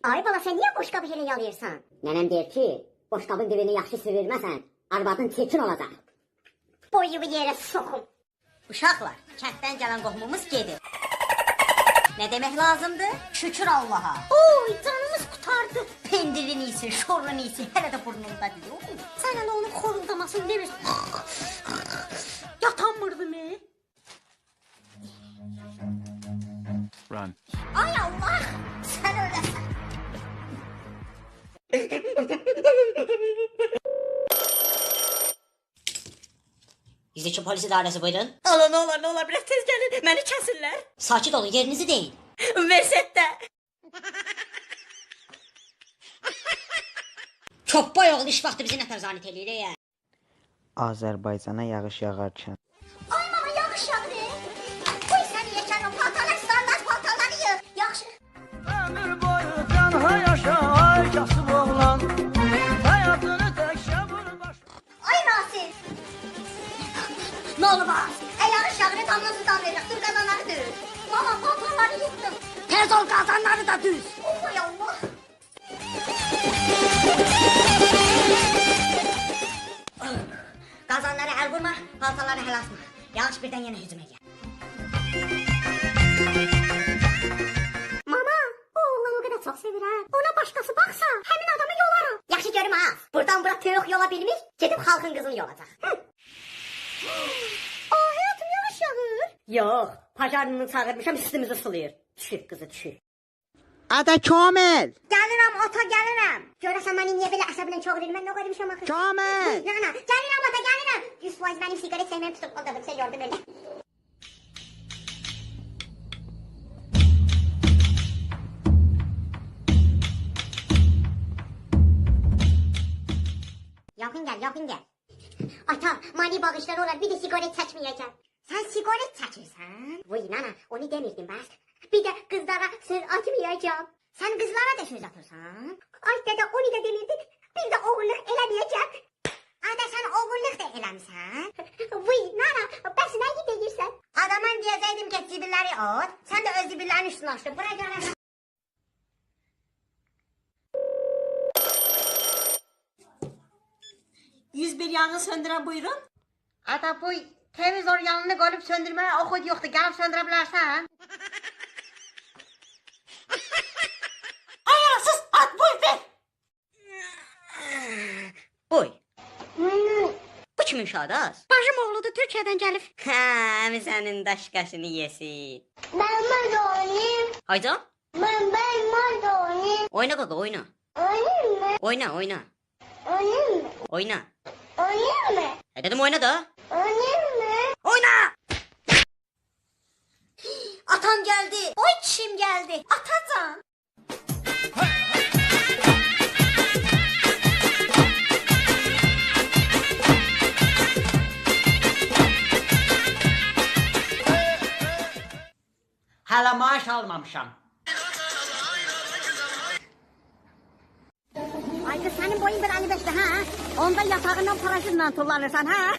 Ay bala sen niye boşqabı elə yalayırsan? Nənəm deyir ki, boşqabın dibini yaxşı sürülməsən, arvadın çirkin olacaq. Boyumu yerə soxum. Uşaqlar, kənddən gələn qohumumuz gedir. Nə demək lazımdır? Şükür Allaha. Oy canımız qutardı. Pendirin iyisi, şorun iyisi, hələ də burnunda deyil. Sən hələ onun xoruldamasını demirsən. Yatanmırdı mı? Run. Ay Allah, sən öləsən. Yüzücü polis idarəsi buyurun. Allah ne olur biraz tez gəlin, məni kəsinlər. Sakit olun, yerinizi deyin. Universitetdə. Çok boy oğlu iş vaxtı bizi nətər zanit eləyir ya. Azərbaycana yağış yağarkən. Ay mama yağış yağdı. Qoy sən yekən o paltarlar, standart paltarları yığ. Yaxşı. Ömür boyu tənha yaşa ay kasıb oğlan. Həyatını təkcə vur baş. Ay Nasir. Nə olub ha? Yağış yağır damla su damlayacaq. Dur qazanları dür. Mama paltarları yıktım. Tez ol qazanları da düz. Oy Allah. Qazanları əl vurma, paltaları həl asma. Yağış birdən yenə hücuma gəl. Mama, o oğlan o qədər çox sevirəm. Ona başqası baxsa, həmin adamı yolarım. Yaxşı görüm ha. Buradan bura toyuq yola bilmiş, gedib xalqın qızını yolacaq. Aa, həyatım yağış yağır. Yox, pajarını çağırmışam, üstümüzü sulayır. Düşür qızı, düşür. Ada Kamil! Gəlirəm, ata gəlirəm. Görəsən məni niyə belə əsəblə çağırır? Mən nə qoymuşam axı? Kamil! Nana, gəlirəm ata, gəlirəm. 100% mənim siqaret sevməyim tutub, o da bir şey gördüm elə. Yapın gəl. Ata, mani bağışlar olar, bir də siqaret çəkməyəcəm. Sən siqaret çəkirsən? Vay nana, onu demirdim bəs. Bir də qızlara söz atmayacağım. Sən qızlara da söz atırsan? Ay dədə, onu da demirdin. Bir də oğurluq eləməyəcəm. Ada, sən oğurluq da eləmişsən? Vay nana, bəs nəyi deyirsən? Adama deyəcəkdim ki, zibilləri at, sən də öz zibillərin üstünü açdın. Bura gələn. 101 yangın söndüren buyurun. Ata bu televizor yanını koyup söndürmeye okut yoktu. Gelip söndürebilirsen. Hayır sus at buy ver. Buy. Bu kimin Şadas? Bacım oğludur, Türkiyədən gəlib. Ha, senin daşkasını yesin. Mən də oynayım. Haycan? Mən də oynayım. Oyna kaka oyna. Oynayım mı? Oyna oyna. Oynayım mı? Oyna. Oynayım mı? Dedim oyna da. Oynayım mı? Oyna! Atam geldi. Oy çişim geldi. Atacan. Hələ maaş almamışam. Ay kız senin boyun bir 55'ti ha? Onda yatağından paraşütle tullanırsan ha?